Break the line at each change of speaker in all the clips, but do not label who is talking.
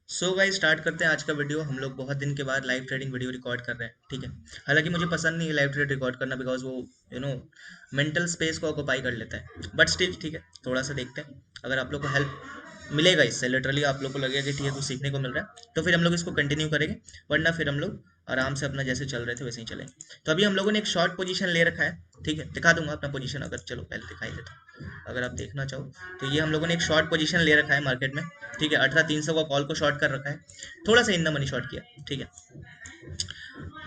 So guys start करते हैं आज का वीडियो। हम लोग बहुत दिन के बाद लाइव ट्रेडिंग वीडियो रिकॉर्ड कर रहे हैं, ठीक है। हालांकि मुझे पसंद नहीं है लाइव ट्रेड रिकॉर्ड करना, बिकॉज वो यू नो मेंटल स्पेस को ऑक्यूपाई कर लेता है। बट स्टिल ठीक है, थोड़ा सा देखते हैं। अगर आप लोग को हेल्प मिलेगा इससे, लिटरली आप लोग को लगेगा कि ठीक है कुछ सीखने को मिल रहा है, तो फिर हम लोग इसको कंटिन्यू करेंगे। वरना फिर हम लोग आराम से अपना जैसे चल रहे थे वैसे ही चलेंगे। तो अभी हम लोगों ने एक शॉर्ट पोजीशन ले रखा है, ठीक है। दिखा दूंगा अपना पोजीशन, अगर चलो पहले दिखाई देता हूं, अगर आप देखना चाहो। तो ये हम लोगों ने एक शॉर्ट पोजीशन ले रखा है मार्केट में, ठीक है। 18,300 का कॉल को शॉर्ट कर रखा है, थोड़ा सा इन द मनी शॉर्ट किया, ठीक है।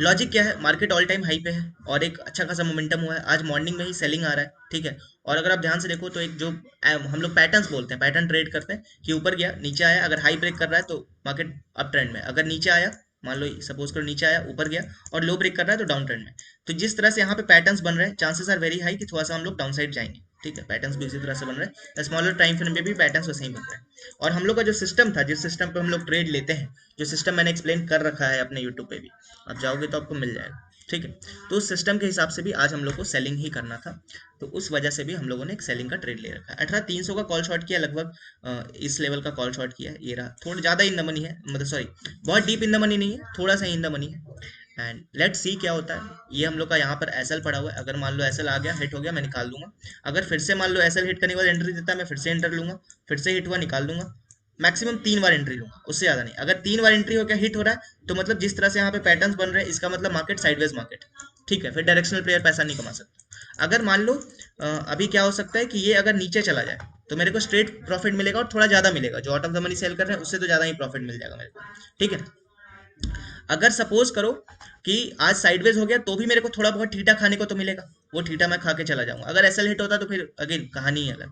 लॉजिक क्या है, मार्केट ऑल टाइम हाई पे है और एक अच्छा खासा मोमेंटम हुआ है। आज मॉर्निंग में ही सेलिंग आ रहा है, ठीक है। और अगर आप ध्यान से देखो तो एक जो हम लोग पैटर्न्स बोलते हैं, पैटर्न ट्रेड करते हैं कि ऊपर गया नीचे आया, अगर हाई ब्रेक कर रहा है तो मार्केट अप ट्रेंड में, अगर नीचे आया, मान लो सपोज करो नीचे आया ऊपर गया और लो ब्रेक कर रहा है तो डाउन ट्रेंड में। तो जिस तरह से यहाँ पे पैटर्न्स बन रहे हैं, चांसेस आर वेरी हाई कि थोड़ा सा हम लोग डाउन साइड जाएंगे, ठीक है। पैटर्न्स भी उसी तरह से बन रहे हैं, स्मॉलर टाइम फ्रेम पे भी पैटर्न्स वैसे ही बन रहे हैं। और हम लोग का जो सिस्टम था, जिस सिस्टम पे हम लोग ट्रेड लेते हैं, जो सिस्टम मैंने एक्सप्लेन कर रखा है अपने यूट्यूब पे भी, आप जाओगे तो आपको मिल जाएगा, ठीक है। तो उस सिस्टम के हिसाब से भी आज हम लोग को सेलिंग ही करना था, तो उस वजह से भी हम लोगों ने एक सेलिंग का ट्रेड ले रखा है। 18,300 का कॉल शॉर्ट किया लगभग, इस लेवल का कॉल शॉर्ट किया है। ये रहा, थोड़ा ज़्यादा इन द मनी है, मतलब सॉरी, बहुत डीप इन द मनी नहीं है, थोड़ा सा इन द मनी है। एंड लेट्स सी क्या होता है। ये हम लोग का यहाँ पर एसएल पड़ा हुआ है, अगर मान लो एसएल आ गया, हिट हो गया, मैं निकाल दूंगा। अगर फिर से मान लो एसएल हिट करने के बाद एंट्री देता है, मैं फिर से एंटर लूंगा, फिर से हिट हुआ निकाल दूंगा। मैक्सिमम 3 बार एंट्री लूंगा, उससे ज्यादा नहीं। अगर 3 बार एंट्री हो गया, हिट हो रहा है, तो मतलब जिस तरह से यहाँ पे पैटर्न्स बन रहे हैं, इसका मतलब मार्केट साइडवेज मार्केट, ठीक है। फिर डायरेक्शनल प्लेयर पैसा नहीं कमा सकता। अगर मान लो अभी क्या हो सकता है कि ये अगर नीचे चला जाए, तो मेरे को स्ट्रेट प्रॉफिट मिलेगा और थोड़ा ज्यादा मिलेगा। जो out of the money sell कर रहे हैं उससे तो ज्यादा ही प्रॉफिट मिल जाएगा मेरे को, ठीक है। अगर सपोज करो कि आज साइडवेज हो गया, तो भी मेरे को थोड़ा बहुत ठीटा खाने को तो मिलेगा, वो ठीटा मैं खा के चला जाऊंगा। अगर एसएल हिट होता तो फिर अगेन कहानी है अलग।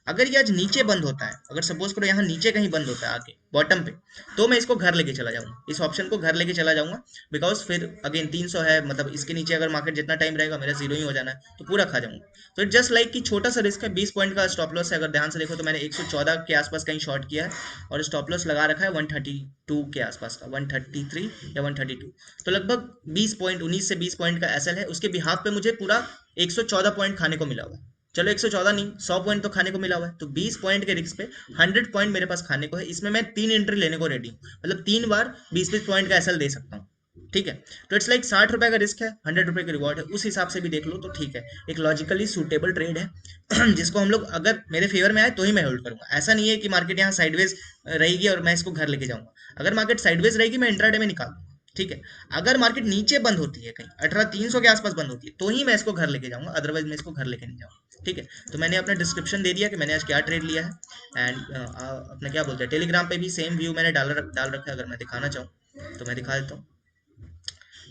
अगर ये आज नीचे बंद होता है, अगर सपोज करो यहाँ नीचे कहीं बंद होता है आके बॉटम पे, तो मैं इसको घर लेके चला जाऊंगा, इस ऑप्शन को घर लेके चला जाऊंगा। बिकॉज फिर अगेन 300 है, मतलब इसके नीचे अगर मार्केट जितना टाइम रहेगा मेरा जीरो ही हो जाना है, तो पूरा खा जाऊंगा। तो इट जस्ट लाइक कि छोटा सा रिस्क है, 20 पॉइंट का स्टॉप लॉस है। अगर ध्यान से देखो तो मैंने 114 के आसपास कहीं शॉर्ट किया है, और स्टॉप लॉस लगा रखा है 132 के आसपास का, 133 या 132। तो लगभग 20 पॉइंट, 19 से 20 पॉइंट का एसएल है। उसके बिहाफ पे मुझे पूरा 114 पॉइंट खाने को मिला हुआ है। चलो 114 नहीं, 100 पॉइंट तो खाने को मिला हुआ है, तो 20 पॉइंट के रिस्क पे 100 पॉइंट मेरे पास खाने को है। इसमें मैं 3 एंट्री लेने को रेडी हूँ, मतलब 3 बार 20-20 पॉइंट का एसएल दे सकता हूँ, ठीक है। तो इट्स लाइक 60 रुपए का रिस्क है, 100 रुपए की रिवॉर्ड है। उस हिसाब से भी देख लो तो ठीक है, एक लॉजिकली सूटेबल ट्रेड है जिसको हम लोग अगर मेरे फेवर में आए तो ही मैं होल्ड करूंगा। ऐसा नहीं है कि मार्केट यहाँ साइडवेज रहेगी और मैं इसको घर लेके जाऊंगा। अगर मार्केट साइडवेज रहेगी मैं इंट्राडे में निकाल दूंगा, ठीक है। अगर मार्केट नीचे बंद होती है कहीं 18,300 के आसपास बंद होती है, तो ही मैं इसको घर लेके जाऊंगा, अदरवाइज मैं इसको घर लेके नहीं जाऊंगा, ठीक है। तो मैंने अपना डिस्क्रिप्शन दे दिया कि मैंने आज क्या ट्रेड लिया है। एंड अपना क्या बोलते हैं, टेलीग्राम पे भी सेम व्यू मैंने डाल रखा है। अगर मैं दिखाना चाहूँ तो मैं दिखा देता हूँ।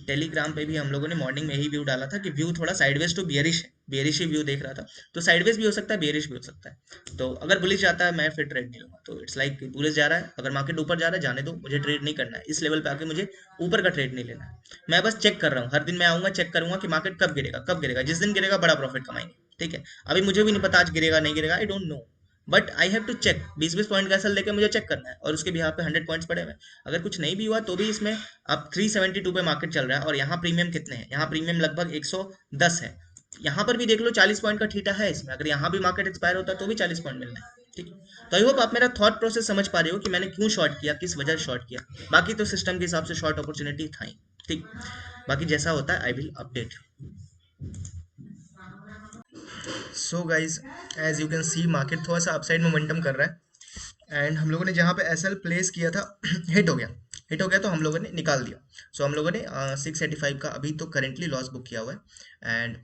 टेलीग्राम पे भी हम लोगों ने मॉर्निंग में ही व्यू डाला था कि व्यू थोड़ा साइडवेज टू बियरिश है, बियरिश ही व्यू देख रहा था। तो साइडवेज भी हो सकता है, बियरिश भी हो सकता है। तो अगर बुलिश जाता है मैं फिर ट्रेड नहीं लूंगा। तो इट्स लाइक बुलिश जा रहा है, अगर मार्केट ऊपर जा रहा है जाने दो, मुझे ट्रेड नहीं करना है। इस लेवल पे आके मुझे ऊपर का ट्रेड नहीं लेना है। मैं बस चेक कर रहा हूँ, हर दिन मैं आऊंगा चेक करूंगा कि मार्केट कब गिरेगा, कब गिरेगा। जिस दिन गिरेगा बड़ा प्रॉफिट कमाएंगे, ठीक है। अभी मुझे भी नहीं पता आज गिरेगा नहीं गिरेगा, I don't know. But I have to check, 20-20 point का एसएल लेके मुझे चेक करना है, और उसके भी यहाँ पे 100 पॉइंट्स पड़े हुए हैं। अगर कुछ नहीं भी हुआ तो भी इसमें अब 372 पे मार्केट चल रहा है, और यहाँ प्रीमियम कितने हैं, यहाँ प्रीमियम लगभग 110 है। यहाँ पर भी देख लो 40 पॉइंट का ठीटा है इसमें, अगर यहाँ भी मार्केट एक्सपायर होता है तो भी 40 पॉइंट मिलना है, ठीक है। तो आई होप आप मेरा थॉट प्रोसेस समझ पा रहे हो कि मैंने क्यों शॉर्ट किया, किस वजह से शॉर्ट किया। बाकी तो सिस्टम के हिसाब से शॉर्ट अपॉर्चुनिटी था ही, ठीक। बाकी जैसा होता है I will update. So guys, as you can see market थोड़ा सा अपसाइड मोमेंटम कर रहा है। एंड हम लोगों ने जहाँ पे एसएल प्लेस किया था हिट हो गया, हिट हो गया तो हम लोगों ने निकाल दिया। सो हम लोगों ने 685 का अभी तो करेंटली लॉस बुक किया हुआ है। एंड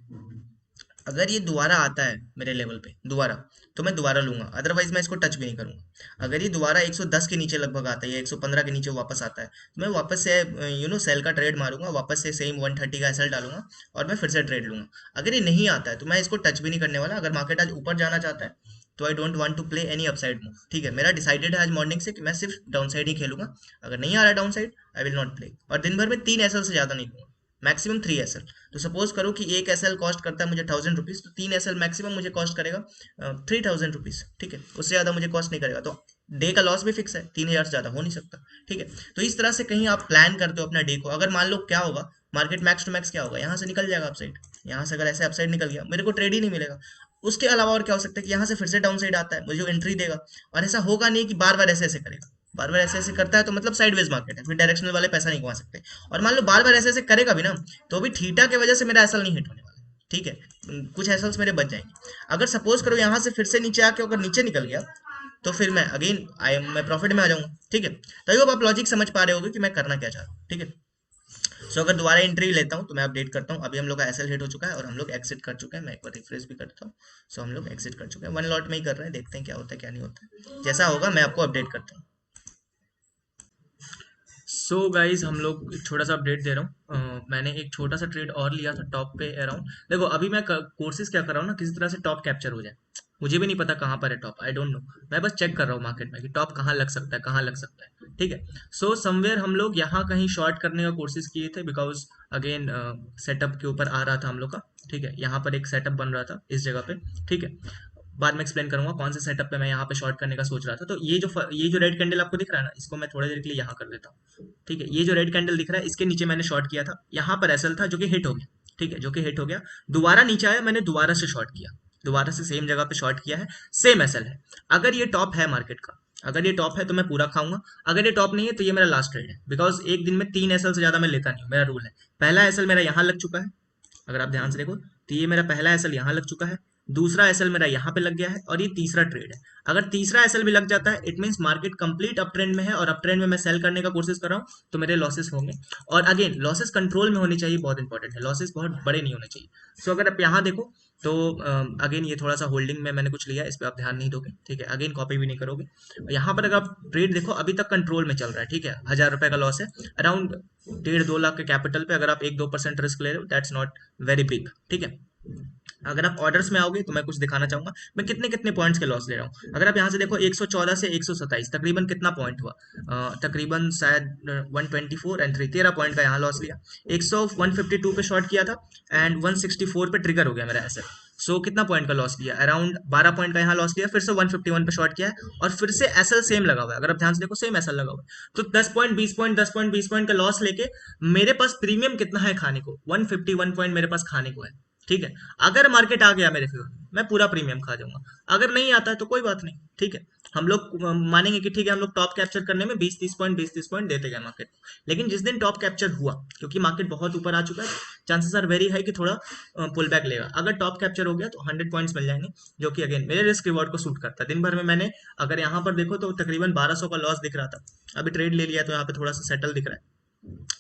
अगर ये दोबारा आता है मेरे लेवल पे दोबारा, तो मैं दोबारा लूंगा, अदरवाइज मैं इसको टच भी नहीं करूंगा। अगर ये दोबारा 110 के नीचे लगभग आता है या 115 के नीचे वापस आता है, तो मैं वापस से सेल का ट्रेड मारूंगा, वापस से सेम 130 का एसएल डालूंगा और मैं फिर से ट्रेड लूंगा। अगर ये नहीं आता है तो मैं इसको टच भी नहीं करने वाला। अगर मार्केट आज ऊपर जाना चाहता है तो I don't want to play any upside move, ठीक है। मेरा डिसाइडेड है आज मॉर्निंग से कि मैं सिर्फ डाउन साइड ही खेलूंगा। अगर नहीं आ रहा down side I will not play, और दिन भर में 3 एसएल से ज्यादा नहीं लूंगा, मैक्सिमम 3 एसएल। तो सपोज करो कि एक एसएल कॉस्ट करता है मुझे 1000 रुपीज, तो 3 एसएल मैक्सिमम मुझे कॉस्ट करेगा 3000 रुपीज, ठीक है। उससे ज्यादा मुझे कॉस्ट नहीं करेगा। तो डे का लॉस भी फिक्स है, 3000 से ज्यादा हो नहीं सकता, ठीक है। तो इस तरह से कहीं आप प्लान करते हो अपना डे को। अगर मान लो क्या होगा, मार्केट मैक्स टू मैक्स क्या होगा, यहाँ से निकल जाएगा अपसाइड, यहाँ से अगर ऐसे अपसाइड निकल गया मेरे को ट्रेड ही नहीं मिलेगा। उसके अलावा और क्या हो सकता है कि यहाँ से फिर से डाउन साइड आता है, मुझे एंट्री देगा। और ऐसा होगा नहीं कि बार बार ऐसे ऐसे करेगा, बार बार ऐसे ऐसे करता है तो मतलब साइडवेज मार्केट है, फिर डायरेक्शनल वाले पैसा नहीं कमा सकते। और मान लो बार बार ऐसे ऐसे करेगा भी ना, तो भी थीटा की वजह से मेरा एसल नहीं हिट होने वाला, ठीक है। कुछ एसल्स मेरे बच जाएंगे। अगर सपोज करो यहाँ से फिर से नीचे आके अगर नीचे निकल गया, तो फिर मैं अगेन मैं प्रॉफिट में आ जाऊंगा, ठीक है। तो अब आप लॉजिक समझ पा रहे होगे कि मैं करना क्या चाह रहा हूँ, ठीक है। सो अगर दोबारा एंट्री लेता हूँ तो मैं अपडेट करता हूँ, अभी हम लोग का एसएल हिट हो चुका है और हम लोग एग्जिट कर चुके हैं। मैं एक बार रिफ्रेश भी करता हूँ। सो हम लोग एग्जिट कर चुके हैं, वन लॉट में ही कर रहे हैं, देखते हैं क्या होता है क्या नहीं होता है। जैसा होगा मैं आपको अपडेट करता हूँ। सो गाइज हम लोग एक छोटा सा अपडेट दे रहा हूँ। मैंने एक छोटा सा ट्रेड और लिया था टॉप पे अराउंड। देखो अभी मैं कोशिश क्या कर रहा हूँ ना, किसी तरह से टॉप कैप्चर हो जाए। मुझे भी नहीं पता कहाँ पर है टॉप, आई डोंट नो। मैं बस चेक कर रहा हूँ मार्केट में कि टॉप कहाँ लग सकता है, कहाँ लग सकता है, ठीक है। सो समवेयर हम लोग यहाँ कहीं शॉर्ट करने का कोशिश किए थे, बिकॉज अगेन सेटअप के ऊपर आ रहा था हम लोग का, ठीक है। यहाँ पर एक सेटअप बन रहा था इस जगह पे, ठीक है। बाद में एक्सप्लेन करूंगा कौन से सेटअप पे मैं यहाँ पे शॉर्ट करने का सोच रहा था। तो ये जो रेड कैंडल आपको दिख रहा है ना, इसको मैं थोड़ी देर के लिए यहाँ कर देता हूँ, ठीक है। ये जो रेड कैंडल दिख रहा है इसके नीचे मैंने शॉर्ट किया था, यहाँ पर एसएल था जो कि हिट हो गया, ठीक है, जो कि हिट हो गया। दोबारा नीचे आया, मैंने दोबारा से शॉर्ट किया, दोबारा से सेम जगह पे शॉर्ट किया है, सेम एसएल है। अगर ये टॉप है मार्केट का, अगर ये टॉप है तो मैं पूरा खाऊंगा। अगर ये टॉप नहीं है तो ये मेरा लास्ट ट्रेड है, बिकॉज एक दिन में 3 एसएल से ज्यादा मैं लेता नहीं हूँ, मेरा रूल है। पहला एसएल मेरा यहाँ लग चुका है, अगर आप ध्यान से देखो तो ये मेरा पहला एसएल यहाँ लग चुका है, दूसरा एसएल मेरा यहाँ पे लग गया है, और ये तीसरा ट्रेड है। अगर तीसरा एसएल भी लग जाता है, it means market complete up trend में है, और अप ट्रेंड में मैं सेल करने का कोशिश कर रहा हूँ, तो मेरे लॉसेस होंगे। और अगेन लॉसेस कंट्रोल में होने चाहिए, बहुत इंपॉर्टेंट है, लॉसेस बहुत बड़े नहीं होने चाहिए। सो अगर आप यहाँ देखो तो अगेन ये थोड़ा सा होल्डिंग में मैंने कुछ लिया है, इस पर आप ध्यान नहीं दोगे, ठीक है। अगेन कॉपी भी नहीं करोगे। यहाँ पर अगर आप ट्रेड देखो अभी तक कंट्रोल में चल रहा है, ठीक है। 1,000 रुपए का लॉस है, अराउंड 1.5-2 लाख के कैपिटल पे। अगर आप 1-2% रिस्क ले रहे हो, दैट्स नॉट वेरी बिग, ठीक है। अगर आप ऑर्डर्स में आओगे तो मैं कुछ दिखाना चाहूंगा मैं कितने कितने पॉइंट्स के लॉस ले रहा हूँ। अगर आप यहाँ से देखो 114 से 127 तकरीबन कितना पॉइंट हुआ, तकरीबन शायद 124 एंड 3 13 पॉइंट का यहाँ लॉस लिया। 152 पे शॉर्ट किया था एंड 164 पे ट्रिगर हो गया मेरा एसेट। सो कितना पॉइंट का लॉस लिया, अराउंड 12 पॉइंट का यहाँ लॉस लिया, फिर से 151 पे शॉर्ट किया है, और फिर से एसएल सेम लगा हुआ है। अगर आप ध्यान से देखो सेम एसएल लगा हुआ है। तो 10 पॉइंट 20 पॉइंट 10 पॉइंट 20 पॉइंट का लॉस लेके मेरे पास प्रीमियम कितना है खाने को, 151 पॉइंट मेरे पास खाने को है, ठीक है। अगर मार्केट आ गया मेरे फेवर में, मैं पूरा प्रीमियम खा जाऊंगा। अगर नहीं आता है तो कोई बात नहीं, ठीक है। हम लोग मानेंगे कि ठीक है हम लोग टॉप कैप्चर करने में 20-30 पॉइंट देते गए मार्केट को। लेकिन जिस दिन टॉप कैप्चर हुआ, क्योंकि मार्केट बहुत ऊपर आ चुका है, चांसेस आर वेरी हाई कि थोड़ा पुल बैक लेगा। अगर टॉप कैप्चर हो गया तो 100 पॉइंट्स मिल जाएंगे, जो कि अगेन मेरे रिस्क रिवॉर्ड को सूट करता है। दिन भर में मैंने, अगर यहाँ पर देखो तो तकरीबन 1200 का लॉस दिख रहा था। अभी ट्रेड ले लिया तो यहाँ पे थोड़ा सा सेटल दिख रहा है,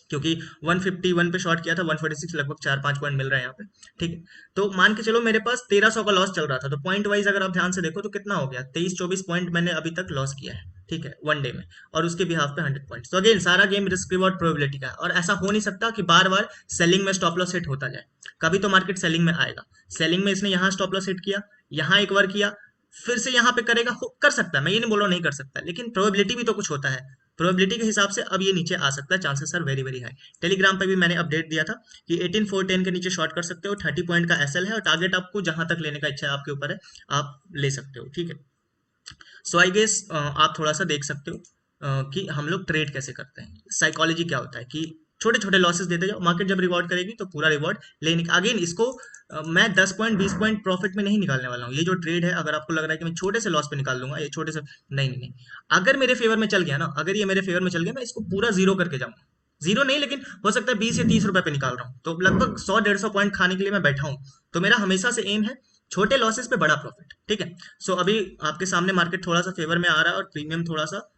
क्योंकि 151 पे शॉर्ट किया था, 146, लगभग 4-5 पॉइंट मिल रहा है यहाँ पे, ठीक है। तो मान के चलो मेरे पास 1300 का लॉस चल रहा था, तो पॉइंट वाइज अगर आप ध्यान से देखो तो कितना हो गया, 23-24 पॉइंट मैंने अभी तक लॉस किया है, ठीक है, वन डे में। और उसके बिहाफ पे 100 पॉइंट। तो अगेन सारा गेम रिस्क रिवॉर्ड प्रोबेबिलिटी का है, और ऐसा हो नहीं सकता कि बार बार सेलिंग में स्टॉप लॉस हिट होता जाए। कभी तो मार्केट सेलिंग में आएगा। सेलिंग में इसने यहाँ स्टॉप लॉस हिट किया, यहाँ एक बार किया, फिर से यहाँ पे करेगा, कर सकता है, मैं ये नहीं बोल रहा हूँ नहीं कर सकता, लेकिन प्रोबेबिलिटी भी तो कुछ होता है। प्रोबेबिलिटी के हिसाब से अब ये नीचे आ सकता है, chances are very very high. Telegram पे भी मैंने अपडेट दिया था कि 18410 के नीचे शॉर्ट कर सकते हो, 30 पॉइंट का एसएल है, और टारगेट आपको जहां तक लेने का इच्छा है आपके ऊपर है, आप ले सकते हो, ठीक है। सो आई गेस आप थोड़ा सा देख सकते हो कि हम लोग ट्रेड कैसे करते हैं, साइकोलॉजी क्या होता है कि छोटे छोटे लॉसेस देते जाओ, मार्केट जब रिवॉर्ड करेगी तो पूरा रिवॉर्ड लेने का। अगेन इसको मैं 10 पॉइंट 20 पॉइंट प्रॉफिट में नहीं निकालने वाला हूँ। ये जो ट्रेड है, अगर आपको लग रहा है कि मैं छोटे से लॉस पे निकाल लूंगा, ये छोटे से, नहीं नहीं नहीं। अगर मेरे फेवर में चल गया ना, अगर ये मेरे फेवर में चल गया, मैं इसको पूरा जीरो करके जाऊंगा। जीरो नहीं, लेकिन हो सकता है 20 या 30 रुपए पे निकाल रहा हूँ, तो लगभग 100-150 पॉइंट खाने के लिए मैं बैठा हूँ। तो मेरा हमेशा से एम है छोटे लॉसेस पे बड़ा प्रॉफिट, ठीक है। सो अभी आपके सामने मार्केट थोड़ा सा फेवर में आ रहा है, और प्रीमियम थोड़ा सा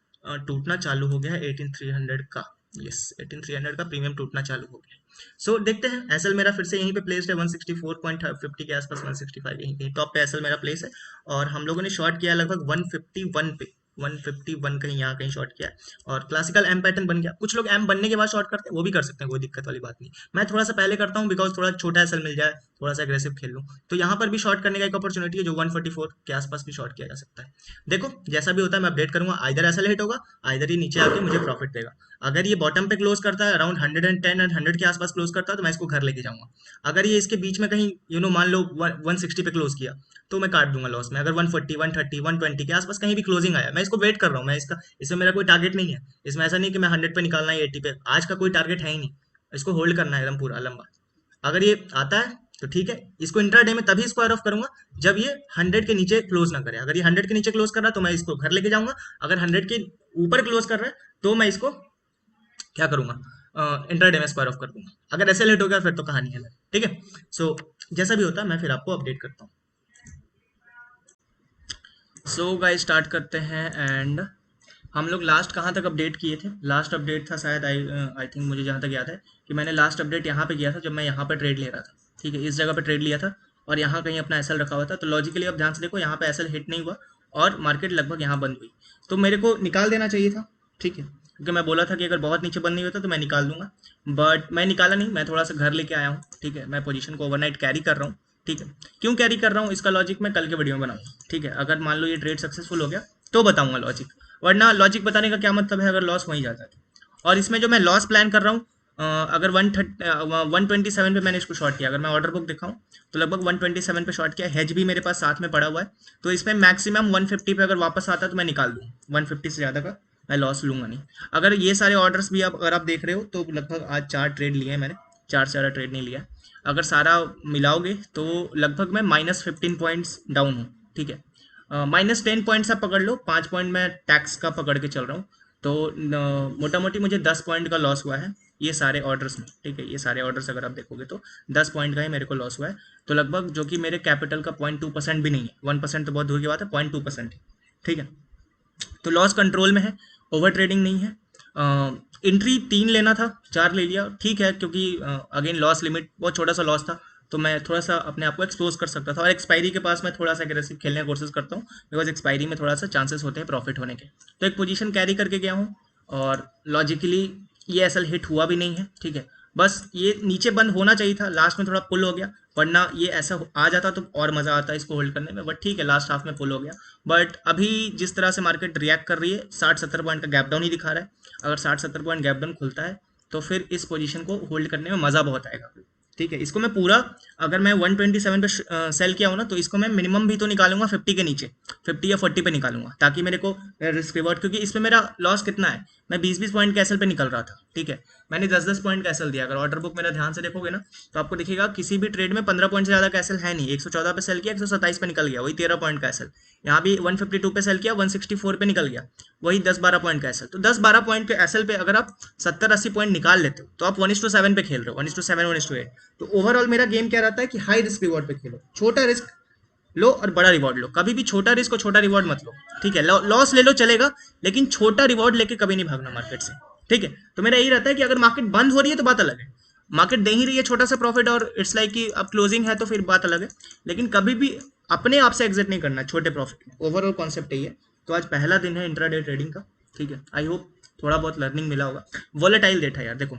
टूटना चालू हो गया है 18300 का। यस, 18300 का प्रीमियम टूटना चालू हो गया है। सो देखते हैं, एसएल मेरा फिर से यहीं पे प्लेस्ड है 164.50 के आसपास, 165 यहीं कहीं टॉप पे एसएल मेरा प्लेस है। और हम लोगों ने शॉर्ट किया लगभग 151 पे, 151 कहीं यहाँ कहीं शॉर्ट किया है, और क्लासिकल एम पैटर्न बन गया। कुछ लोग एम बनने के बाद शॉर्ट करते हैं, वो भी कर सकते हैं, कोई दिक्कत वाली बात नहीं। मैं थोड़ा सा पहले करता हूँ, बिकॉज थोड़ा छोटा एसएल मिल जाए, थोड़ा सा एग्रेसिव खेल लूँ। तो यहाँ पर भी शॉर्ट करने का एक अपॉर्चुनिटी है, जो 144 के आसपास भी शॉर्ट किया जा सकता है। देखो जैसा भी होता है मैं अपडेट करूंगा, आइदर एसएल हिट होगा, आइदर ये नीचे आके मुझे प्रॉफिट देगा। अगर ये बॉटम पे क्लोज करता है, अराउंड 110 एंड 100 के आसपास क्लोज करता है, तो मैं इसको घर लेके जाऊंगा। अगर ये इसके बीच में कहीं मान लो 160 पे क्लोज किया, तो मैं काट दूंगा लॉस में। अगर 140 130 120 के आसपास कहीं भी क्लोजिंग आया, मैं इसको वेट कर रहा हूँ, मैं इसका, इसमें मेरा कोई टारगेट नहीं है। इसमें ऐसा नहीं कि मैं 100 पे निकालना है 80 पे, आज का कोई टारगेट है ही नहीं। इसको होल्ड करना है एकदम पूरा लंबा। अगर ये आता है तो ठीक है, इसको इंट्राडे में तभी स्क्वायर ऑफ करूंगा जब ये 100 के नीचे क्लोज ना करे। अगर ये 100 के नीचे क्लोज कर रहा है तो मैं इसको घर लेके जाऊंगा, अगर 100 के ऊपर क्लोज कर रहा है तो मैं इसको क्या करूंगा, इंट्राडे में स्क्वायर ऑफ कर दूंगा। अगर ऐसे लेट हो गया फिर तो कहानी अलग, ठीक है। सो जैसा भी होता है मैं फिर आपको अपडेट करता हूँ। सो गाइस स्टार्ट करते हैं। एंड हम लोग लास्ट कहाँ तक अपडेट किए थे? लास्ट अपडेट था शायद आई थिंक, मुझे जहाँ तक याद है कि मैंने लास्ट अपडेट यहाँ पे किया था जब मैं यहाँ पर ट्रेड ले रहा था, ठीक है, इस जगह पे ट्रेड लिया था और यहाँ कहीं अपना एसएल रखा हुआ था। तो लॉजिकली अब ध्यान से देखो, यहाँ पे एसएल हिट नहीं हुआ और मार्केट लगभग यहाँ बंद हुई, तो मेरे को निकाल देना चाहिए था, ठीक है, क्योंकि मैं बोला था कि अगर बहुत नीचे बंद नहीं होता तो मैं निकाल दूंगा, बट मैं निकाला नहीं, मैं थोड़ा सा घर लेके आया हूँ, ठीक है। मैं पोजीशन को ओवरनाइट कैरी कर रहा हूँ, ठीक है। क्यों कैरी कर रहा हूँ इसका लॉजिक मैं कल के वीडियो में बनाऊंगा, ठीक है। अगर मान लो ये ट्रेड सक्सेसफुल हो गया तो बताऊंगा लॉजिक, वरना लॉजिक बताने का क्या मतलब है अगर लॉस वहीं जाता है। और इसमें जो मैं लॉस प्लान कर रहा हूँ, अगर 127 पे मैंने इसको शॉर्ट किया, अगर मैं ऑर्डर बुक दिखाऊं तो लगभग 127 पे शॉर्ट किया, हेज भी मेरे पास साथ में पड़ा हुआ है, तो इसमें मैक्सिमम 150 पे अगर वापस आता है तो मैं निकाल दूँ, 150 से ज़्यादा का मैं लॉस लूंगा नहीं। अगर ये सारे ऑर्डर्स भी अगर आप देख रहे हो तो लगभग आज 4 ट्रेड लिए हैं मैंने, 4 से ज़्यादा ट्रेड नहीं लिया। अगर सारा मिलाओगे तो लगभग मैं -15 पॉइंट्स डाउन हूँ, ठीक है। -10 पॉइंट्स आप पकड़ लो, 5 पॉइंट मैं टैक्स का पकड़ के चल रहा हूँ, तो मोटा मोटी मुझे 10 पॉइंट का लॉस हुआ है ये सारे ऑर्डर्स में, ठीक है। ये सारे ऑर्डर्स अगर आप देखोगे तो 10 पॉइंट का ही मेरे को लॉस हुआ है, तो लगभग जो कि मेरे कैपिटल का 0.2% भी नहीं है, 1% तो बहुत दूर की बात है, 0.2%, ठीक है। तो लॉस कंट्रोल में है, ओवर ट्रेडिंग नहीं है। एंट्री 3 लेना था, 4 ले लिया, ठीक है, क्योंकि अगेन लॉस लिमिट बहुत छोटा सा लॉस था, तो मैं थोड़ा सा अपने आप को एक्सपोज कर सकता था। और एक्सपायरी के पास मैं थोड़ा सा एग्रेसिव खेलने की कोशिश करता हूँ, बिकॉज एक्सपायरी में थोड़ा सा चांसेस होते हैं प्रॉफिट होने के। तो एक पोजीशन कैरी करके गया हूँ और लॉजिकली ये असल हिट हुआ भी नहीं है, ठीक है। बस ये नीचे बंद होना चाहिए था, लास्ट में थोड़ा पुल हो गया, वरना ये ऐसा आ जाता तो और मज़ा आता इसको होल्ड करने में, बट ठीक है, लास्ट हाफ में पुल हो गया। बट अभी जिस तरह से मार्केट रिएक्ट कर रही है, 60-70 पॉइंट का गैप डाउन ही दिखा रहा है। अगर 60-70 पॉइंट गैप डाउन खुलता है तो फिर इस पोजीशन को होल्ड करने में मज़ा बहुत आएगा, ठीक है। इसको मैं पूरा, अगर मैं 127 पे सेल किया हूँ ना, तो इसको मैं मिनिमम भी तो निकालूंगा 50 के नीचे, 50 या 40 पे निकालूंगा, ताकि मेरे को रिस्क रिवॉर्ड, क्योंकि इसमें मेरा लॉस कितना है, मैं 20-20 पॉइंट के एसएल पे निकल रहा था, ठीक है। मैंने 10-10 पॉइंट का एसएल दिया। अगर ऑर्डर बुक मेरा ध्यान से देखोगे ना तो आपको दिखेगा किसी भी ट्रेड में 15 पॉइंट से ज़्यादा का एसएल है नहीं। 114 पे सेल किया, 127 पे निकल गया, वही 13 पॉइंट का एसएल। यहाँ भी 152 पे सेल किया, 164 पे निकल गया, वही 10-12 पॉइंट का एसएल। तो 10-12 पॉइंट के एसएल पे अगर आप 70-80 पॉइंट निकाल लेते हो तो आप 1:7 पे खेल रहे हो, 1:7, 1:8। तो ओवरऑल मेरा गेम क्या रहता है कि हाई रिस्क रिवॉर्ड पे खेलो, छोटा रिस्क लो और बड़ा रिवॉर्ड लो, कभी भी छोटा रिस्क और छोटा रिवॉर्ड मत लो, ठीक है। लॉस ले लो चलेगा, लेकिन छोटा रिवॉर्ड लेके कभी नहीं भागना मार्केट से, ठीक है। तो मेरा यही रहता है कि अगर मार्केट बंद हो रही है तो बात अलग है, मार्केट दे ही रही है छोटा सा प्रॉफिट और इट्स लाइक कि अब क्लोजिंग है तो फिर बात अलग है, लेकिन कभी भी अपने आप से एग्जिट नहीं करना छोटे प्रॉफिट में। ओवरऑल कॉन्सेप्ट यही है। तो आज पहला दिन है इंट्राडे ट्रेडिंग का, ठीक है। आई होप थोड़ा बहुत लर्निंग मिला होगा। वोलेटाइल डेटा यार, देखो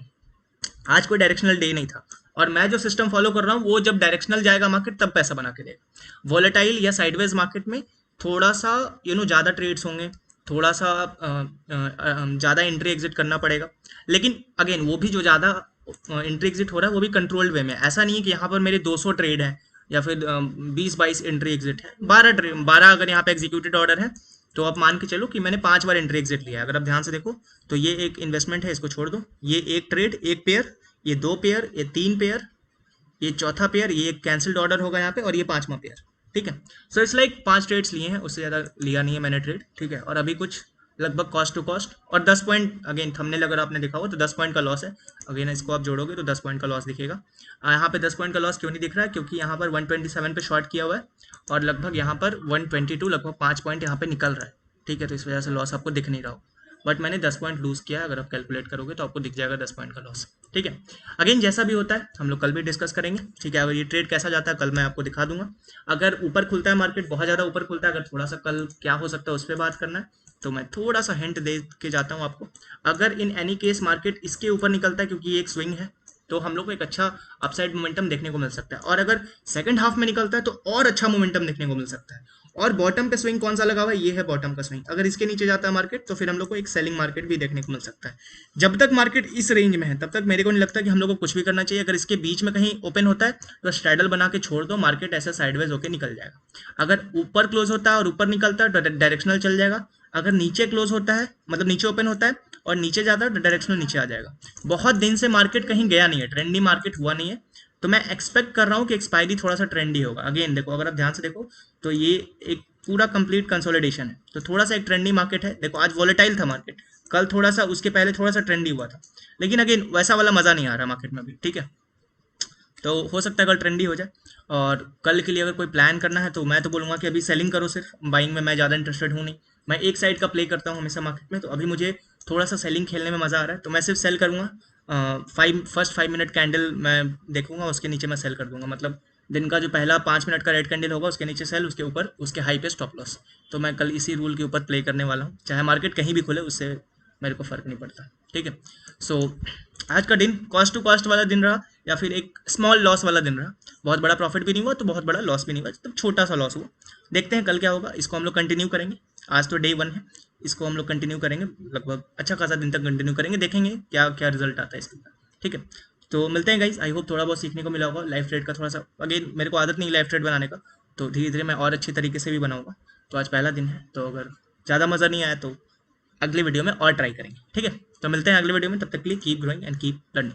आज कोई डायरेक्शनल डे नहीं था, और मैं जो सिस्टम फॉलो कर रहा हूँ वो जब डायरेक्शनल जाएगा मार्केट तब पैसा बना के देगा। वोलेटाइल या साइडवेज मार्केट में थोड़ा सा ज़्यादा ट्रेड्स होंगे, थोड़ा सा ज़्यादा एंट्री एग्जिट करना पड़ेगा, लेकिन अगेन वो भी जो ज़्यादा एंट्री एग्जिट हो रहा है वो भी कंट्रोल्ड वे में। ऐसा नहीं है कि यहाँ पर मेरे 200 ट्रेड है या फिर 20-22 एंट्री एग्जिट है, 12 अगर यहाँ पे एग्जीक्यूटेड ऑर्डर है तो आप मान के चलो कि मैंने 5 बार एंट्री एग्जिट लिया है। अगर आप ध्यान से देखो तो ये एक इन्वेस्टमेंट है, इसको छोड़ दो, ये एक ट्रेड, एक पेयर, ये 2 पेयर, ये 3 पेयर, ये चौथा पेयर, ये एक कैंसिल्ड ऑर्डर होगा यहाँ पे, और ये 5वां पेयर, ठीक है। सो इट्स लाइक 5 ट्रेड्स लिए हैं, उससे ज़्यादा लिया नहीं है मैंने ट्रेड, ठीक है। और अभी कुछ लगभग कॉस्ट टू कॉस्ट और 10 पॉइंट, अगेन थंबनेल अगर आपने देखा हो तो 10 पॉइंट का लॉस है। अगेन इसको आप जोड़ोगे तो 10 पॉइंट का लॉस दिखेगा। यहाँ पे 10 पॉइंट का लॉस क्यों नहीं दिख रहा है, क्योंकि यहाँ पर 127 पे शॉर्ट किया हुआ है और लगभग यहाँ पर 122, लगभग 5 पॉइंट यहाँ पे निकल रहा है, ठीक है। तो इस वजह से लॉस आपको दिख नहीं रहा हो, बट मैंने 10 पॉइंट लूज़ किया है। अगर आप कैलकुलेट करोगे तो आपको दिख जाएगा 10 पॉइंट का लॉस, ठीक है। अगेन जैसा भी होता है हम लोग कल भी डिस्कस करेंगे, ठीक है। अगर ये ट्रेड कैसा जाता है कल मैं आपको दिखा दूंगा। अगर ऊपर खुलता है मार्केट, बहुत ज़्यादा ऊपर खुलता है, अगर थोड़ा सा कल क्या हो सकता है उस पर बात करना है, तो मैं थोड़ा सा हिंट दे के जाता हूँ आपको। अगर इन एनी केस मार्केट इसके ऊपर निकलता है, क्योंकि ये एक स्विंग है, तो हम लोग को एक अच्छा अपसाइड मोमेंटम देखने को मिल सकता है। और अगर सेकंड हाफ में निकलता है तो और अच्छा मोमेंटम देखने को मिल सकता है। और बॉटम पे स्विंग कौन सा लगा हुआ है, ये है बॉटम का स्विंग। अगर इसके नीचे जाता है मार्केट तो फिर हम लोग को एक सेलिंग मार्केट भी देखने को मिल सकता है। जब तक मार्केट इस रेंज में है तब तक मेरे को नहीं लगता कि हम लोग को कुछ भी करना चाहिए। अगर इसके बीच में कहीं ओपन होता है तो स्ट्रैडल बना के छोड़ दो, मार्केट ऐसे साइडवेज होकर निकल जाएगा। अगर ऊपर क्लोज होता है और ऊपर निकलता है तो डायरेक्शनल चल जाएगा। अगर नीचे क्लोज होता है, मतलब नीचे ओपन होता है और नीचे जाता है तो डायरेक्शनल नीचे आ जाएगा। बहुत दिन से मार्केट कहीं गया नहीं है, ट्रेंडी मार्केट हुआ नहीं है, तो मैं एक्सपेक्ट कर रहा हूँ कि एक्सपायरी थोड़ा सा ट्रेंडी होगा। अगेन देखो, अगर आप ध्यान से देखो तो ये एक पूरा कंप्लीट कंसोलिडेशन है, तो थोड़ा सा एक ट्रेंडी मार्केट है। देखो आज वॉलेटाइल था मार्केट, कल थोड़ा सा, उसके पहले थोड़ा सा ट्रेंडी हुआ था, लेकिन अगेन वैसा वाला मजा नहीं आ रहा मार्केट में भी, ठीक है। तो हो सकता है कल ट्रेंडी हो जाए। और कल के लिए अगर कोई प्लान करना है तो मैं तो बोलूँगा कि अभी सेलिंग करो, सिर्फ बाइंग में मैं ज़्यादा इंटरेस्टेड हूँ नहीं। मैं एक साइड का प्ले करता हूँ हमेशा मार्केट में, तो अभी मुझे थोड़ा सा सेलिंग खेलने में मज़ा आ रहा है, तो मैं सिर्फ सेल करूँगा। फर्स्ट 5 मिनट कैंडल मैं देखूंगा, उसके नीचे मैं सेल कर दूंगा। मतलब दिन का जो पहला 5 मिनट का रेड कैंडल होगा उसके नीचे सेल, उसके ऊपर उसके हाई पे स्टॉप लॉस। तो मैं कल इसी रूल के ऊपर प्ले करने वाला हूँ, चाहे मार्केट कहीं भी खुले, उससे मेरे को फ़र्क नहीं पड़ता, ठीक है। सो आज का दिन कॉस्ट टू कॉस्ट वाला दिन रहा, या फिर एक स्मॉल लॉस वाला दिन रहा। बहुत बड़ा प्रॉफिट भी नहीं हुआ तो बहुत बड़ा लॉस भी नहीं हुआ, तो छोटा सा लॉस हुआ। देखते हैं कल क्या होगा, इसको हम लोग कंटिन्यू करेंगे। आज तो डे 1 है, इसको हम लोग कंटिन्यू करेंगे, लगभग अच्छा खासा दिन तक कंटिन्यू करेंगे, देखेंगे क्या क्या रिजल्ट आता है इसके ऊपर, ठीक है। तो मिलते हैं गाइस, आई होप थोड़ा बहुत सीखने को मिला होगा लाइव ट्रेड का। थोड़ा सा अगेन मेरे को आदत नहीं लाइव ट्रेड बनाने का, तो धीरे धीरे मैं और अच्छी तरीके से भी बनाऊंगा। तो आज पहला दिन है, तो अगर ज़्यादा मज़ा नहीं आया तो अगली वीडियो में और ट्राई करेंगे, ठीक है। तो मिलते हैं अगली वीडियो में, तब तक के लिए keep growing and keep learning.